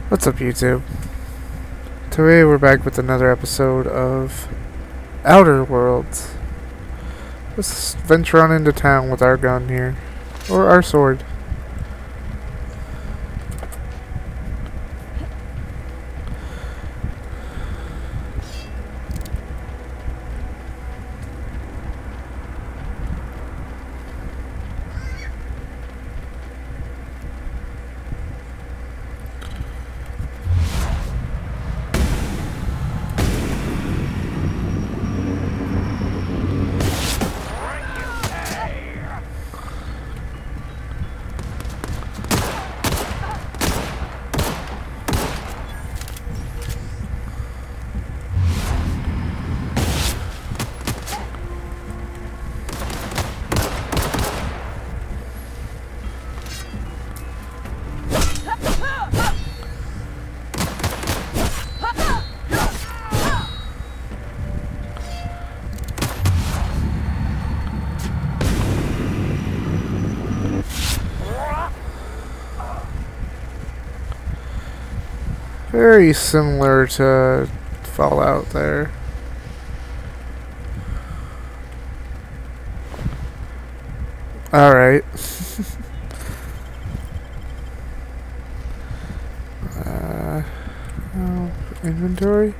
What's up, YouTube? Today we're back with another episode of Outer Worlds. Let's venture on into town with our gun here. Or our sword. Very similar to Fallout there. Alright. Inventory?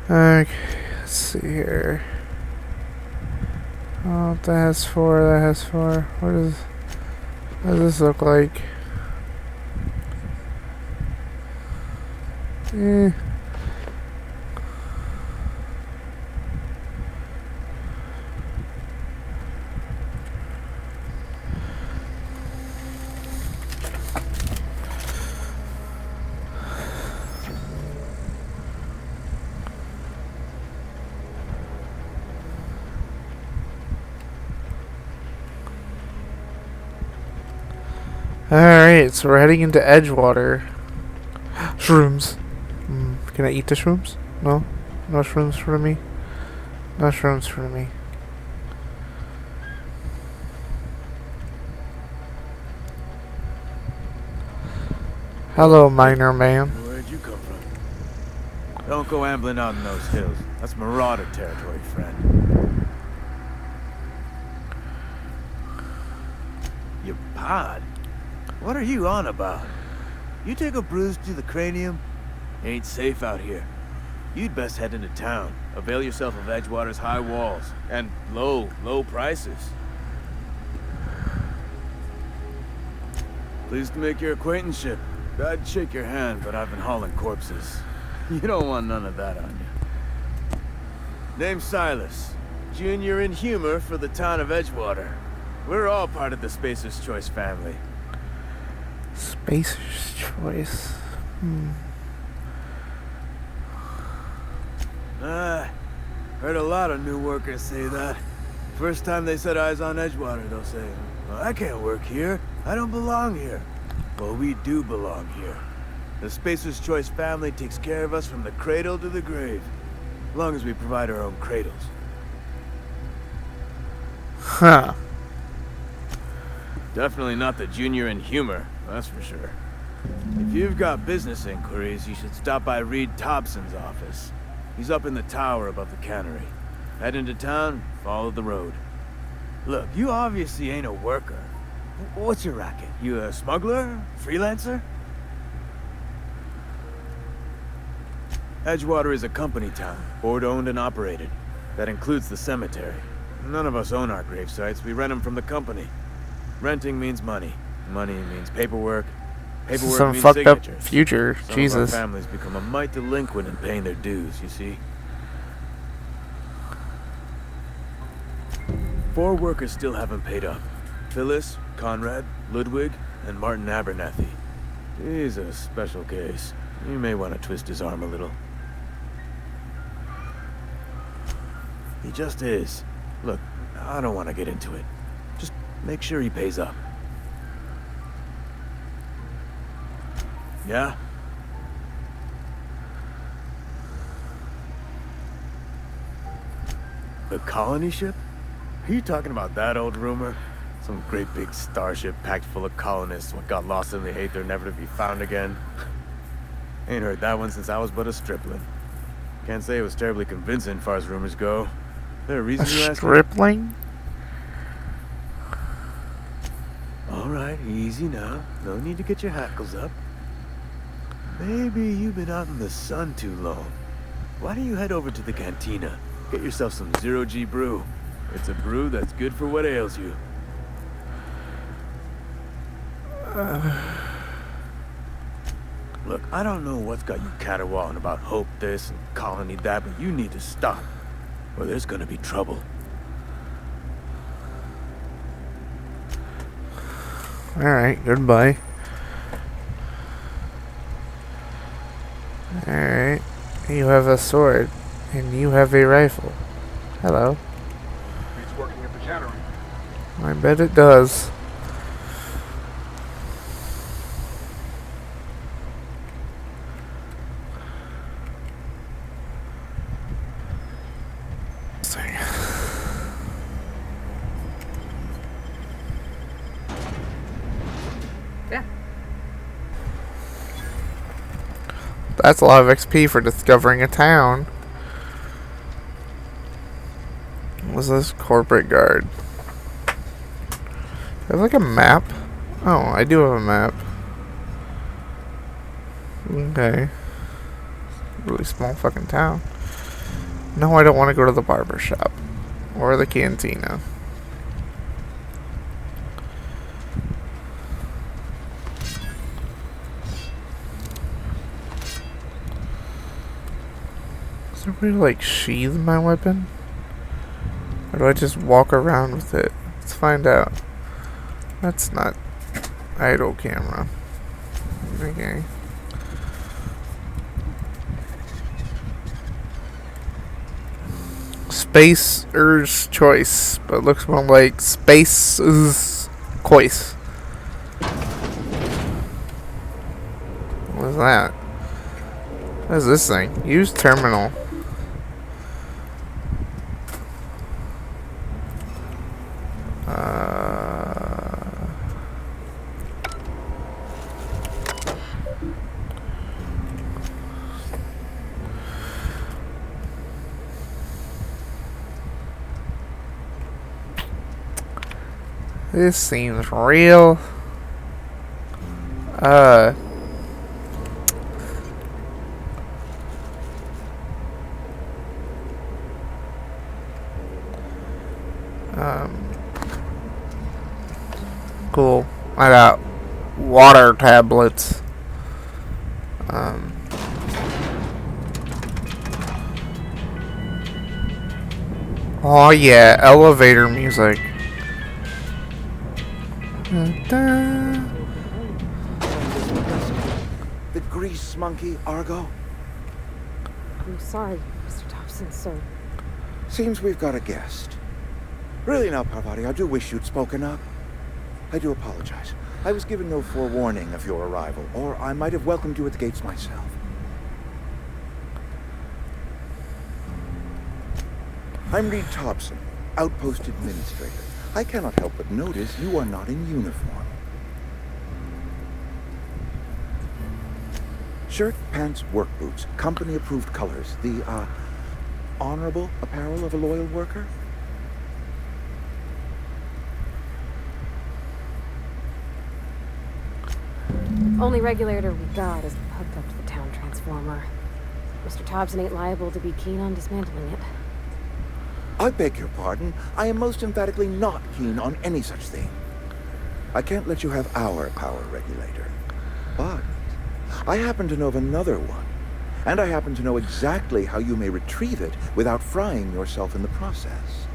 Okay, let's see here. Oh, that has four, that has four. What does this look like? Eh. Alright, so we're heading into Edgewater. Shrooms. Can I eat the shrooms? No? No shrooms for me? No shrooms for me. Hello, miner man. Where'd you come from? Don't go ambling out in those hills. That's marauder territory, friend. Your pod? What are you on about? You take a bruise to the cranium? Ain't safe out here. You'd best head into town. Avail yourself of Edgewater's high walls and low prices. Pleased to make your acquaintanceship. I'd shake your hand, but I've been hauling corpses. You don't want none of that on you. Name's Silas. Junior in humor for the town of Edgewater. We're all part of the Spacer's Choice family. Spacer's Choice. Heard a lot of new workers say that. First time they set eyes on Edgewater, they'll say, well, I can't work here. I don't belong here. Well, we do belong here. The Spacer's Choice family takes care of us from the cradle to the grave. As long as we provide our own cradles. Huh. Definitely not the junior in humor, that's for sure. If you've got business inquiries, you should stop by Reed Thompson's office. He's up in the tower above the cannery. Head into town, follow the road. Look, you obviously ain't a worker. What's your racket? You a smuggler? Freelancer? Edgewater is a company town, board-owned and operated. That includes the cemetery. None of us own our grave sites, we rent them from the company. Renting means money. Money means paperwork. Paperwork Some means fucked signatures. up future. Some Jesus. of our families become a mite delinquent in paying their dues, you see. 4 workers still haven't paid up. Phyllis, Conrad, Ludwig, and Martin Abernathy. He's a special case. You may want to twist his arm a little. He just is. Look, I don't want to get into it. Just make sure he pays up. Yeah? The colony ship? Are you talking about that old rumor? Some great big starship packed full of colonists what got lost in the Aether, never to be found again? Ain't heard that one since I was but a stripling. Can't say it was terribly convincing, far as rumors go. There a reason you A ask? stripling? All right, easy now. No need to get your hackles up. Maybe you've been out in the sun too long. Why don't you head over to the cantina? Get yourself some zero-G brew. It's a brew that's good for what ails you. Look, I don't know what's got you caterwauling about hope this and colony that, but you need to stop, or there's gonna be trouble. Alright, goodbye. Alright. You have a sword, and you have a rifle. Hello. It's working at the cannery. I bet it does. Yeah. That's a lot of XP for discovering a town. What's this? Corporate guard. Do I have like a map? Oh, I do have a map. Okay. Really small fucking town. No, I don't want to go to the barber shop. Or the cantina. Is there a way to like sheathe my weapon? Or do I just walk around with it? Let's find out. That's not idle camera. Okay. Spacer's choice, but looks more like Space's choice. What is that? What is this thing? Use terminal. This seems real. Cool. I got water tablets. Oh yeah, elevator music. The grease monkey, Argo? I'm sorry, Mr. Thompson, sir. Seems we've got a guest. Really now, Parvati, I do wish you'd spoken up. I do apologize. I was given no forewarning of your arrival, or I might have welcomed you at the gates myself. I'm Reed Thompson, Outpost Administrator. I cannot help but notice you are not in uniform. Shirt, pants, work boots, company-approved colors. The, honorable apparel of a loyal worker? Only regulator we got is hooked up to the town transformer. Mr. Thompson ain't liable to be keen on dismantling it. I beg your pardon. I am most emphatically not keen on any such thing. I can't let you have our power regulator. But I happen to know of another one. And I happen to know exactly how you may retrieve it without frying yourself in the process.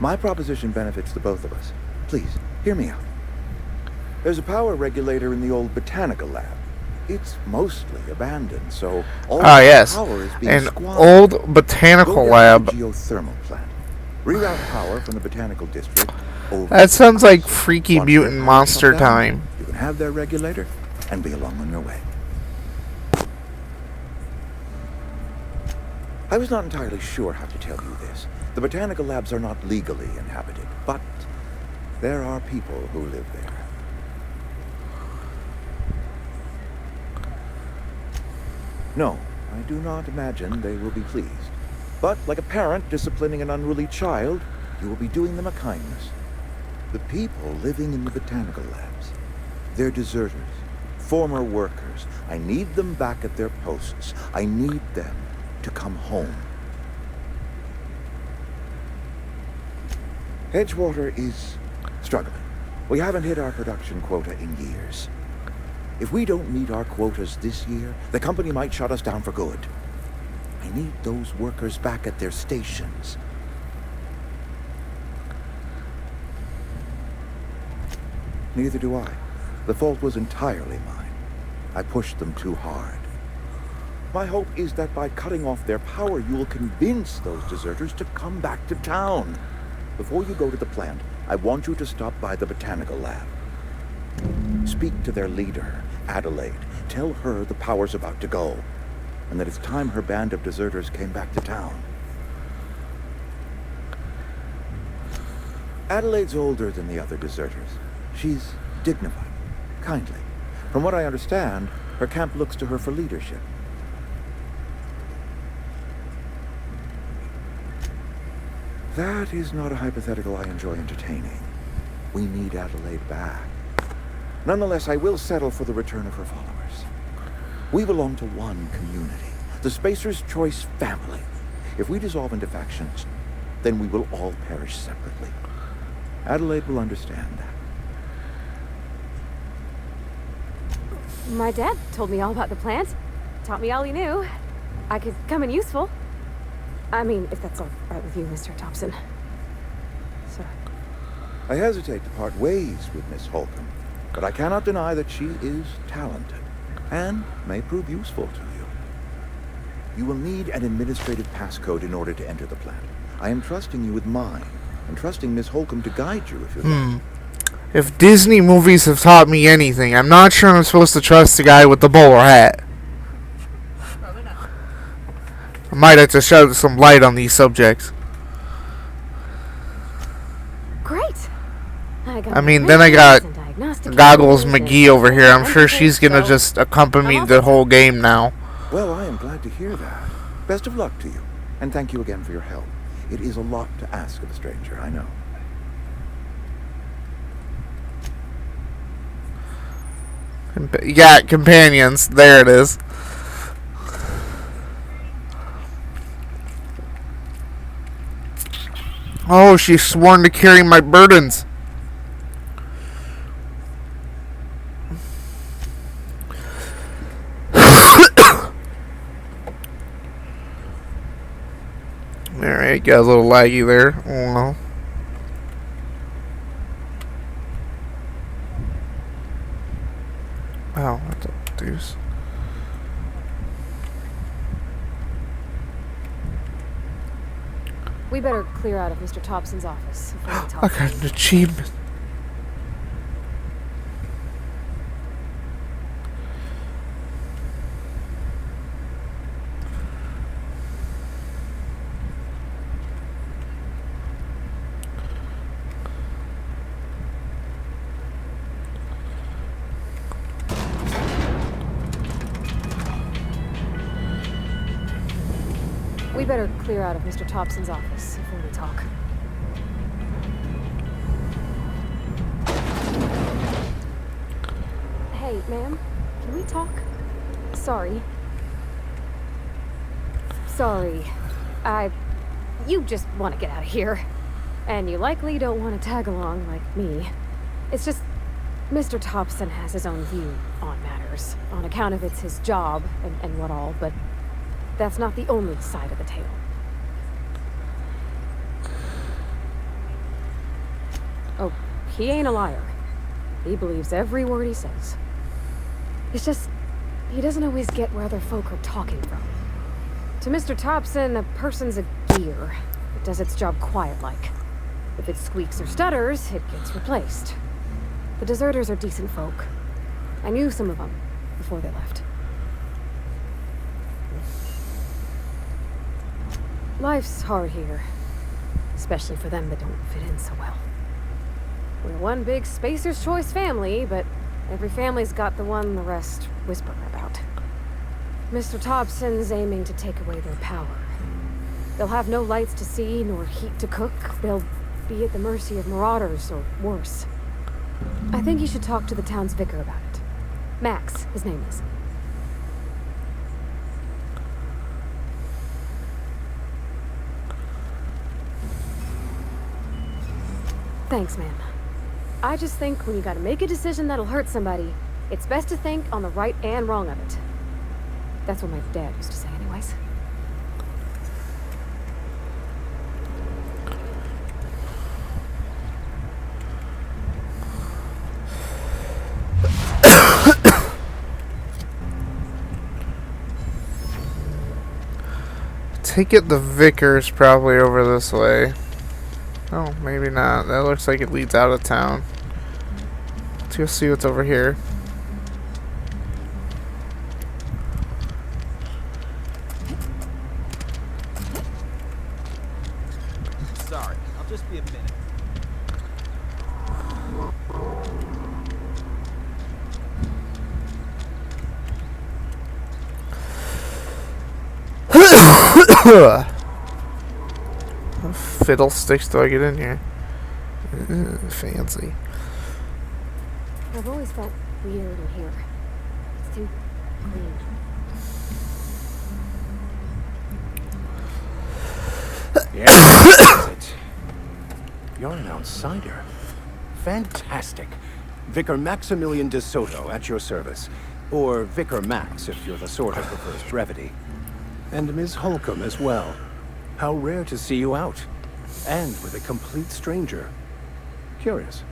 My proposition benefits the both of us. Please, hear me out. There's a power regulator in the old botanical lab. It's mostly abandoned, so all yes, power is being an squandered. old botanical Go get lab. the geothermal plant. Reroute power from the botanical district over. That sounds like Freaky Once Mutant their power Monster comes down, Time. You can have their regulator and be along on your way. I was not entirely sure how to tell you this. The botanical labs are not legally inhabited, but There are people who live there. No, I do not imagine they will be pleased. But like a parent disciplining an unruly child, you will be doing them a kindness. The people living in the botanical labs, they're deserters, former workers. I need them back at their posts. I need them to come home. Edgewater is struggling. We haven't hit our production quota in years. If we don't meet our quotas this year, the company might shut us down for good. I need those workers back at their stations. Neither do I. The fault was entirely mine. I pushed them too hard. My hope is that by cutting off their power, you will convince those deserters to come back to town. Before you go to the plant, I want you to stop by the botanical lab. Speak to their leader, Adelaide. Tell her the power's about to go, and that it's time her band of deserters came back to town. Adelaide's older than the other deserters. She's dignified, kindly. From what I understand, her camp looks to her for leadership. That is not a hypothetical I enjoy entertaining. We need Adelaide back. Nonetheless, I will settle for the return of her followers. We belong to one community, the Spacer's Choice family. If we dissolve into factions, then we will all perish separately. Adelaide will understand that. My dad told me all about the plant. Taught me all he knew. I could come in useful. I mean, if that's all right with you, Mr. Thompson. Sir. I hesitate to part ways with Miss Holcomb, but I cannot deny that she is talented and may prove useful to you. You will need an administrative passcode in order to enter the plant. I am trusting you with mine, and trusting Miss Holcomb to guide you if you like. If Disney movies have taught me anything, I'm not sure I'm supposed to trust the guy with the bowler hat. I might have to shed some light on these subjects. Great. I mean, then I got Goggles McGee over here. I'm sure she's gonna just accompany me the whole game now. Well, I am glad to hear that. Best of luck to you, and thank you again for your help. It is a lot to ask of a stranger, I know. Yeah, companions. There it is. Oh, she's sworn to carry my burdens. Alright, got a little laggy there. Oh no. Wow, what the deuce? We better clear out of Mr. Thompson's office before we talk. I got an achievement. We better clear out of Mr. Thompson's office before we talk. Hey, ma'am, can we talk? Sorry. You just want to get out of here. And you likely don't want to tag along like me. It's just, Mr. Thompson has his own view on matters, on account of it's his job and what all, but that's not the only side of the tale. Oh, he ain't a liar. He believes every word he says. It's just, he doesn't always get where other folk are talking from. To Mr. Thompson, a person's a gear. It does its job quiet-like. If it squeaks or stutters, it gets replaced. The deserters are decent folk. I knew some of them before they left. Life's hard here, especially for them that don't fit in so well. We're one big Spacer's Choice family, but every family's got the one the rest whisper about. Mr. Thompson's aiming to take away their power. They'll have no lights to see, nor heat to cook. They'll be at the mercy of marauders, or worse. I think you should talk to the town's vicar about it. Max, his name is. Thanks, man. I just think when you gotta make a decision that'll hurt somebody, it's best to think on the right and wrong of it. That's what my dad used to say anyways. Take it the vicar's probably over this way. Oh, maybe not. That looks like it leads out of town. Let's go see what's over here. Sorry, I'll just be a minute. What fiddlesticks do I get in here? Fancy. I've always felt weird in here. It's too clean. Yeah, that's it. You're an outsider. Fantastic. Vicar Maximilian de Soto at your service. Or Vicar Max, if you're the sort who prefers brevity. And Ms. Holcomb as well. How rare to see you out. And with a complete stranger. Curious.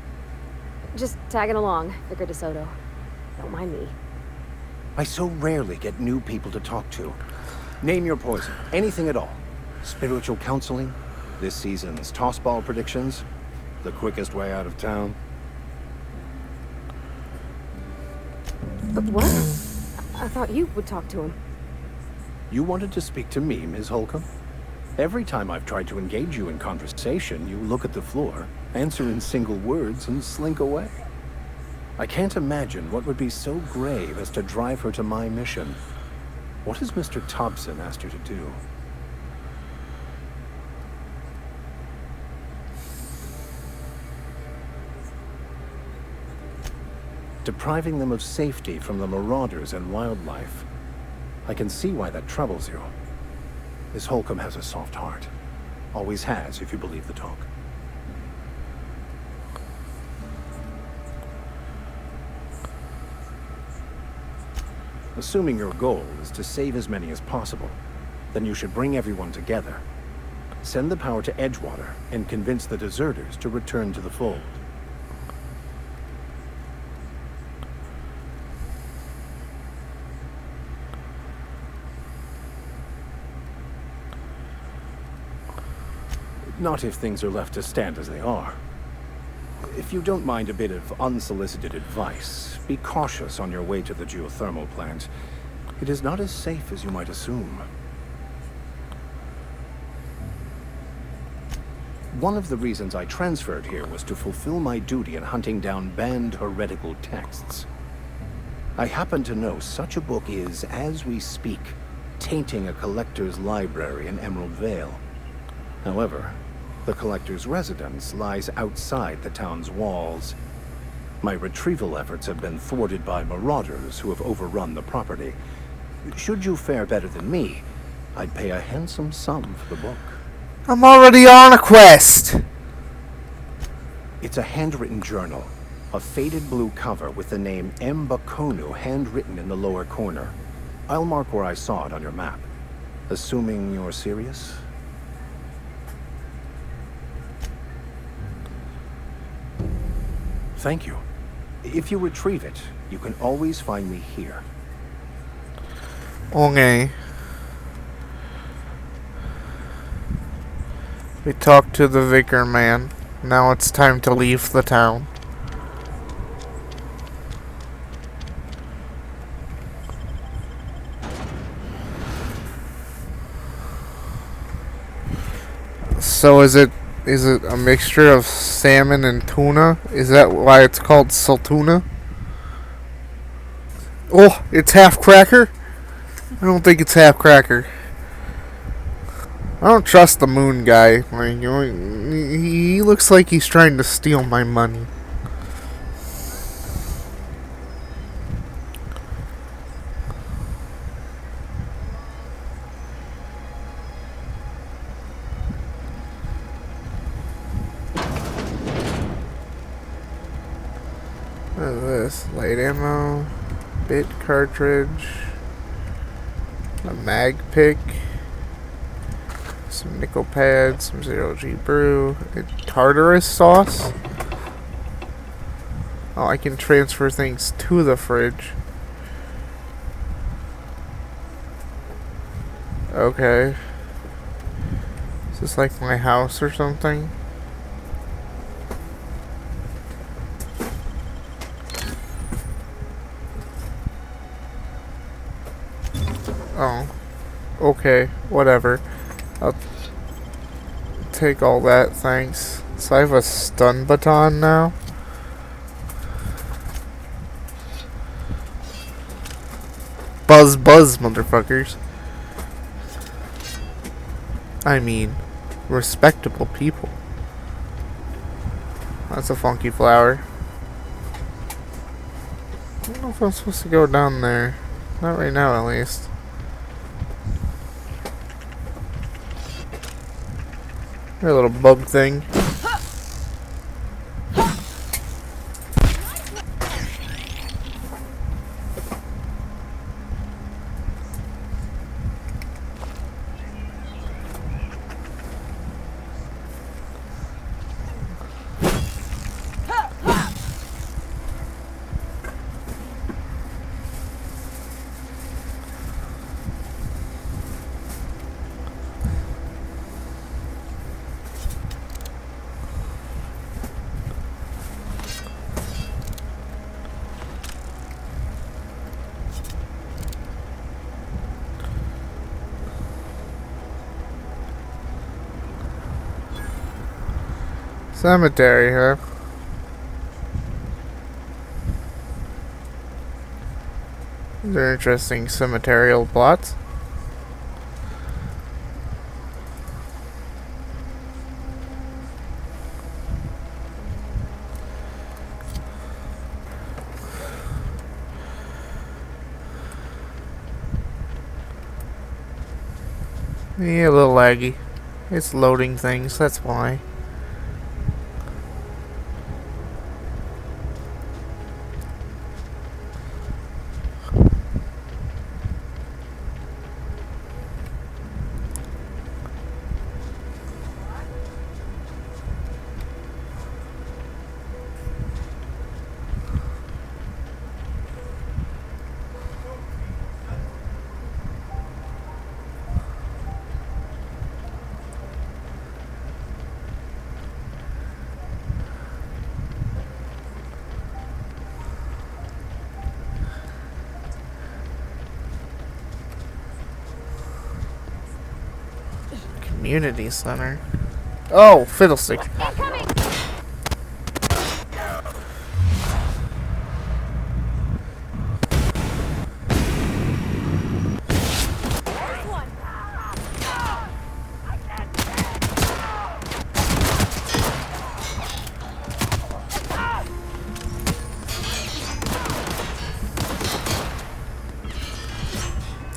Just tagging along, Vicar DeSoto. Don't mind me. I so rarely get new people to talk to. Name your poison. Anything at all. Spiritual counseling? This season's tossball predictions? The quickest way out of town? But what? I thought you would talk to him. You wanted to speak to me, Ms. Holcomb? Every time I've tried to engage you in conversation, you look at the floor, answer in single words, and slink away. I can't imagine what would be so grave as to drive her to my mission. What has Mr. Thompson asked you to do? Depriving them of safety from the marauders and wildlife. I can see why that troubles you. Miss Holcomb has a soft heart. Always has, if you believe the talk. Assuming your goal is to save as many as possible, then you should bring everyone together. Send the power to Edgewater and convince the deserters to return to the fold. Not if things are left to stand as they are. If you don't mind a bit of unsolicited advice, be cautious on your way to the geothermal plant. It is not as safe as you might assume. One of the reasons I transferred here was to fulfill my duty in hunting down banned heretical texts. I happen to know such a book is, as we speak, tainting a collector's library in Emerald Vale. However, the collector's residence lies outside the town's walls. My retrieval efforts have been thwarted by marauders who have overrun the property. Should you fare better than me, I'd pay a handsome sum for the book. I'm already on a quest. It's a handwritten journal, a faded blue cover with the name M. Bakonu handwritten in the lower corner. I'll mark where I saw it on your map. Assuming you're serious? Thank you. If you retrieve it, you can always find me here. Okay. We talked to the vicar man. Now it's time to leave the town. So is it Is it a mixture of salmon and tuna? Is that why it's called saltuna? Oh, it's half cracker? I don't think it's half cracker. I don't trust the moon guy. Like, he looks like he's trying to steal my money. What is this? Light ammo, bit cartridge, a mag pick, some nickel pads, some 0G brew, a Tartarus sauce. Oh, I can transfer things to the fridge. Okay. Is this like my house or something? Oh. Okay, whatever. I'll take all that, thanks. So I have a stun baton now? Buzz, buzz, motherfuckers. I mean, respectable people. That's a funky flower. I don't know if I'm supposed to go down there. Not right now, at least. A little bug thing. Cemetery, huh? These are interesting cemeterial plots. Yeah, a little laggy. It's loading things, that's why. Community center. Oh, fiddlesticks.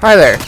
Hi there.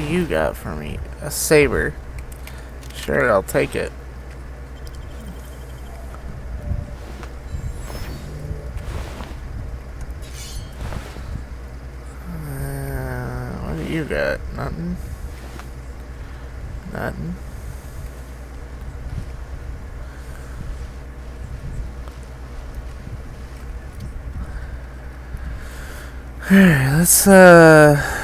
you got for me? A saber. Sure, I'll take it. What do you got? Nothing? Nothing. Alright, let's do.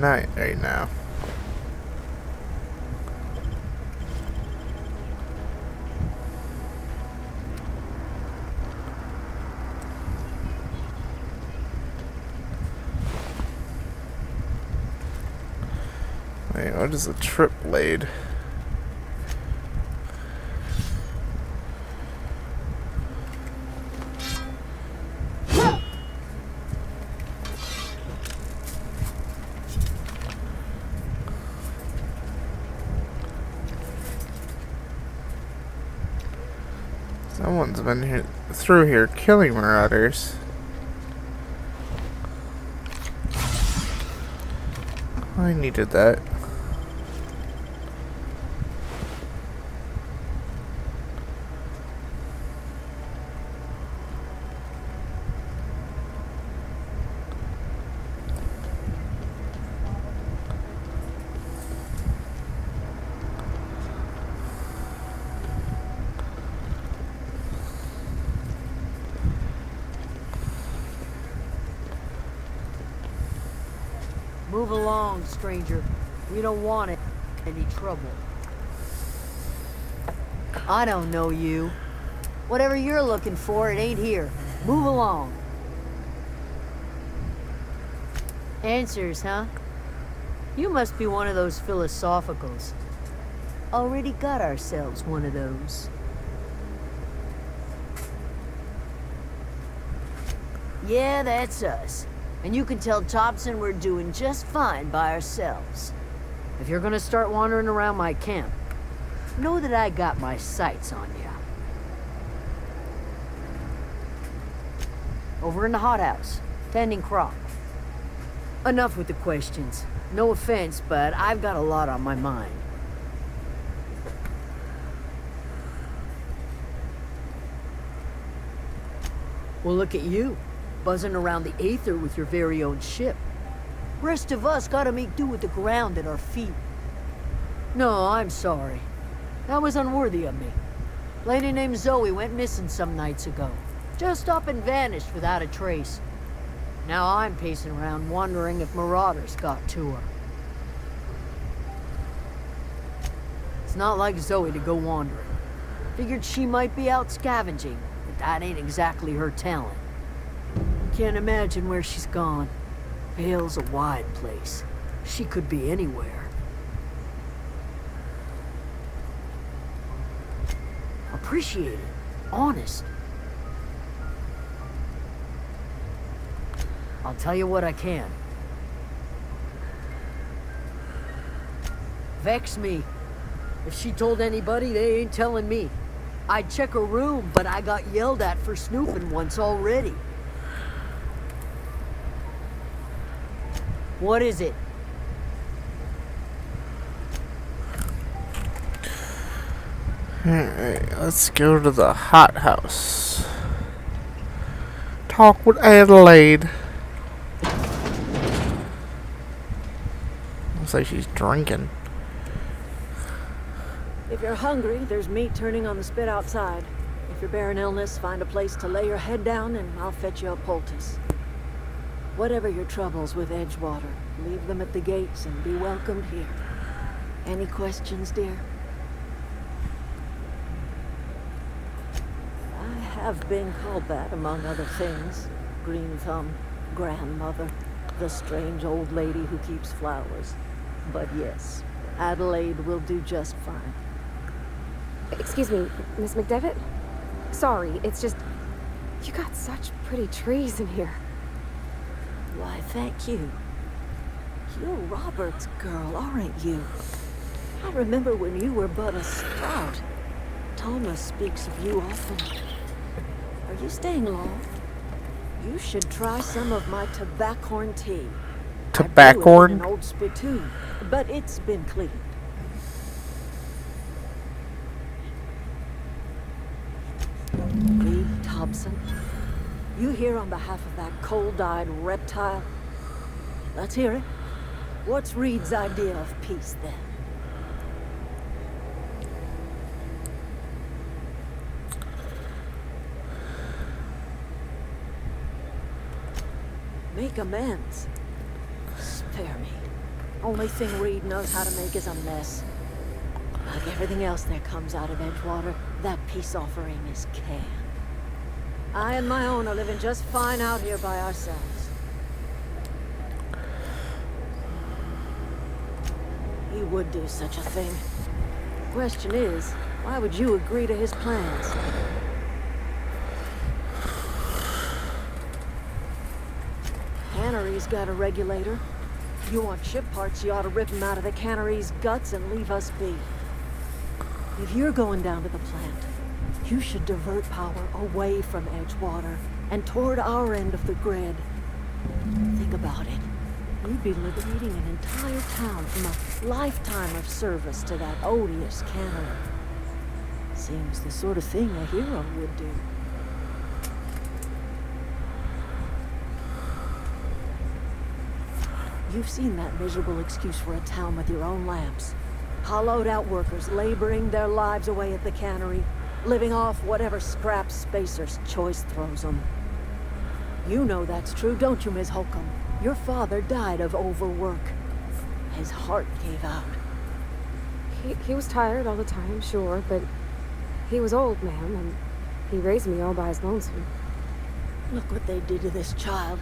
Not right now. Wait, what is a trip blade? Someone's been through here killing marauders. I needed that. Move along, stranger. We don't want any trouble. I don't know you. Whatever you're looking for, it ain't here. Move along. Answers, huh? You must be one of those philosophicals. Already got ourselves one of those. Yeah, that's us. And you can tell Thompson we're doing just fine by ourselves. If you're gonna start wandering around my camp, know that I got my sights on you. Over in the hothouse, tending crop. Enough with the questions. No offense, but I've got a lot on my mind. Well, look at you. Buzzing around the Aether with your very own ship. Rest of us gotta make do with the ground at our feet. No, I'm sorry. That was unworthy of me. Lady named Zoe went missing some nights ago. Just up and vanished without a trace. Now I'm pacing around wondering if marauders got to her. It's not like Zoe to go wandering. Figured she might be out scavenging, but that ain't exactly her talent. Can't imagine where she's gone. Vale's a wide place. She could be anywhere. Appreciate it. Honest. I'll tell you what I can. Vex me. If she told anybody, they ain't telling me. I'd check her room, but I got yelled at for snooping once already. What is it? Alright, let's go to the hot house. Talk with Adelaide. Looks like she's drinking. If you're hungry, there's meat turning on the spit outside. If you're bearing illness, find a place to lay your head down and I'll fetch you a poultice. Whatever your troubles with Edgewater, leave them at the gates and be welcomed here. Any questions, dear? I have been called that, among other things. Green Thumb, grandmother, the strange old lady who keeps flowers. But yes, Adelaide will do just fine. Excuse me, Miss McDevitt? Sorry, it's just... You got such pretty trees in here. Why, thank you. You're Robert's girl, aren't you? I remember when you were but a sprout. Thomas speaks of you often. Are you staying long? You should try some of my tobaccorn tea. Tobaccorn? I brew it in an old spittoon, but it's been cleaned. Reed Thompson, you here on behalf of that cold-eyed reptile? Let's hear it. What's Reed's idea of peace, then? Make amends. Spare me. Only thing Reed knows how to make is a mess. Like everything else that comes out of Edgewater, that peace offering is canned. I and my own are living just fine out here by ourselves. He would do such a thing. Question is, why would you agree to his plans? Cannery's got a regulator. You want ship parts, you ought to rip them out of the cannery's guts and leave us be. If you're going down to the plant, you should divert power away from Edgewater and toward our end of the grid. Think about it. You'd be liberating an entire town from a lifetime of service to that odious cannery. Seems the sort of thing a hero would do. You've seen that miserable excuse for a town with your own lamps. Hollowed out workers laboring their lives away at the cannery, living off whatever scraps Spacer's choice throws them. You know that's true, don't you, Ms. Holcomb? Your father died of overwork. His heart gave out. He was tired all the time, sure, but he was old, ma'am, and he raised me all by his lonesome. Look what they did to this child.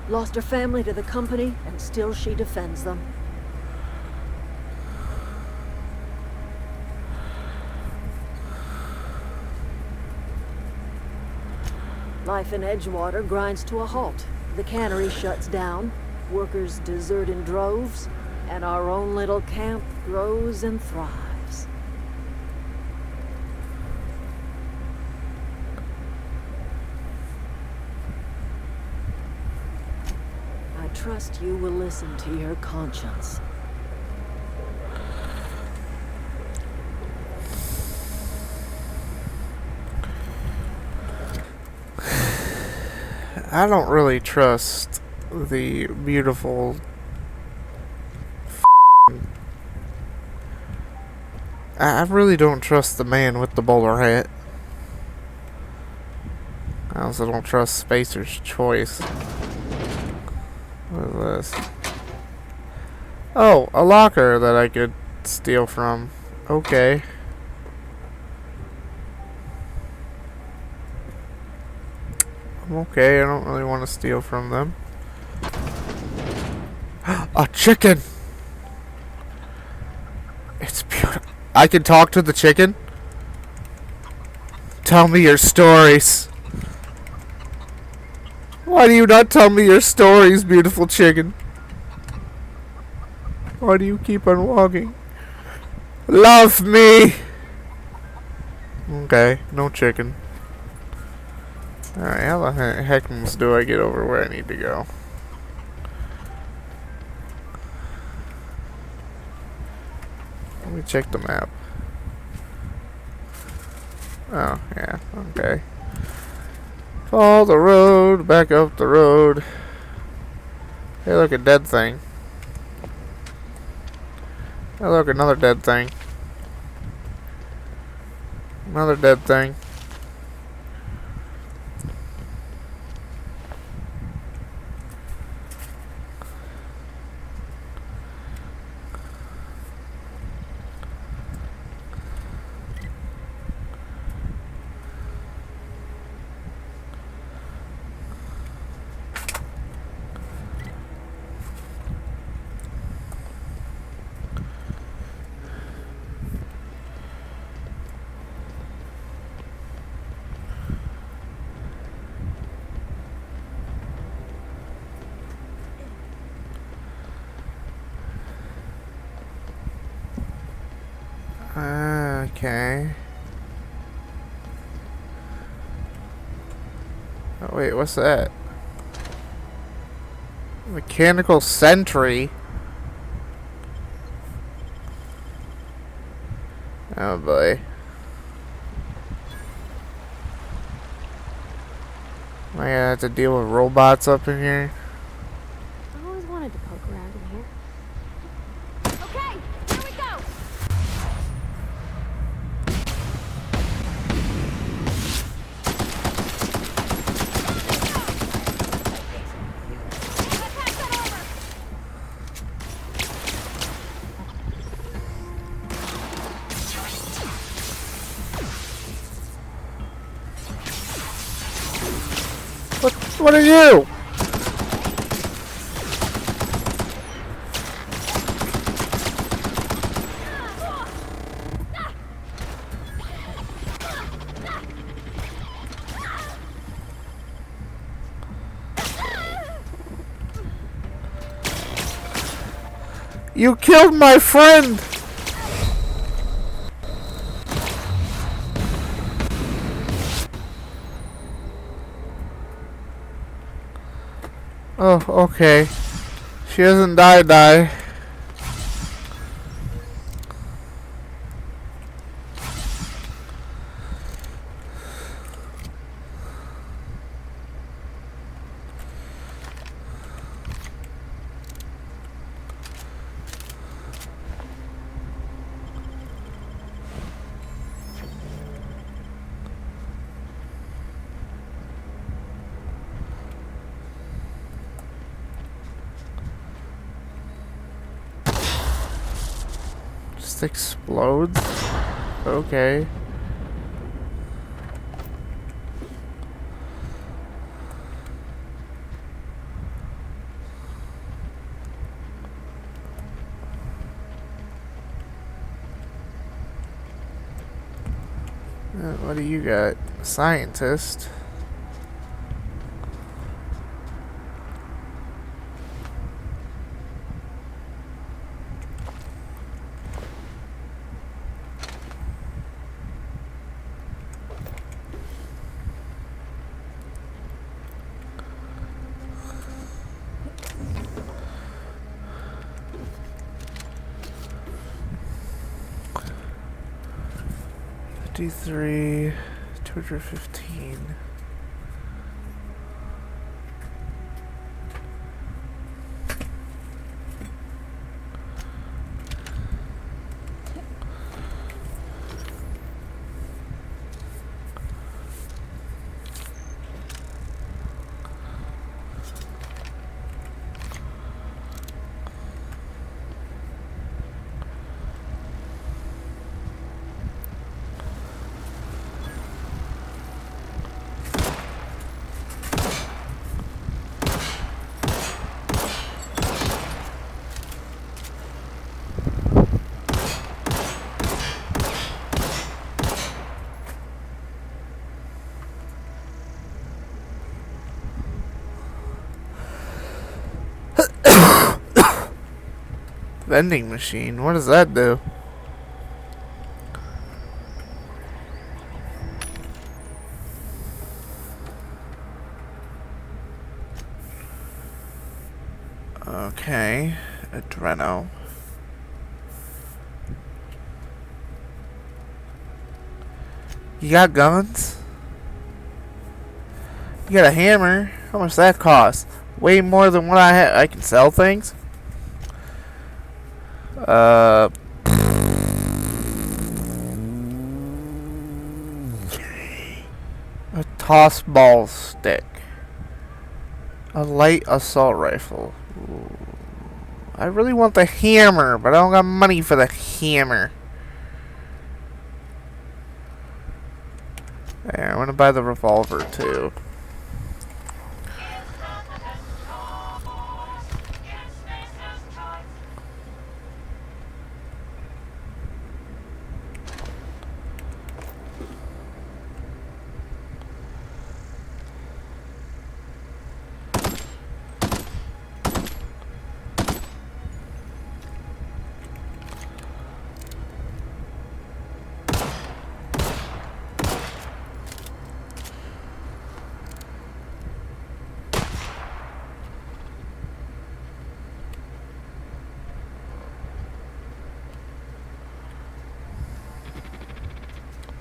Lost her family to the company, and still she defends them. Life in Edgewater grinds to a halt. The cannery shuts down, workers desert in droves, and our own little camp grows and thrives. I trust you will listen to your conscience. I don't really trust the beautiful I really don't trust the man with the bowler hat. I also don't trust Spacer's choice. What is this? Oh, a locker that I could steal from. Okay. I'm okay, I don't really want to steal from them. A chicken! It's beautiful. I can talk to the chicken? Tell me your stories. Why do you not tell me your stories, beautiful chicken? Why do you keep on walking? Love me! Okay, no chicken. Alright, how the heck do I get over where I need to go? Let me check the map. Oh, yeah, okay. Follow the road, back up the road. Hey, look, a dead thing. Hey, look, another dead thing. Another dead thing. Okay. Oh, wait, what's that? Mechanical sentry? Oh boy. Am I gonna have to deal with robots up in here? I always wanted to poke around in here. Okay, here we go! What are you? You killed my friend! Oh, okay. She doesn't die. Just explodes? Okay. What do you got? Scientist? D3 215. Vending machine. What does that do? Okay. Adreno. You got guns? You got a hammer? How much that cost? Way more than what I have. I can sell things? A toss ball stick. A light assault rifle. Ooh. I really want the hammer, but I don't got money for the hammer. There, I'm gonna buy the revolver too.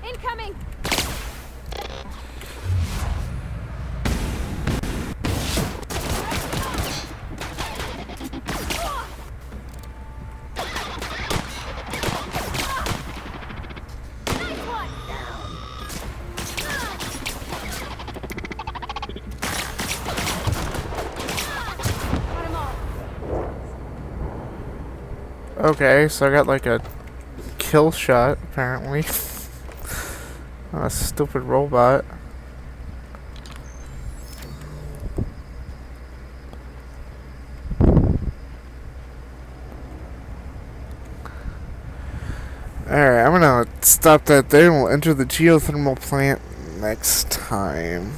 Incoming! Okay, so I got like a kill shot, apparently. A stupid robot. Alright, I'm gonna stop that there and we'll enter the geothermal plant next time.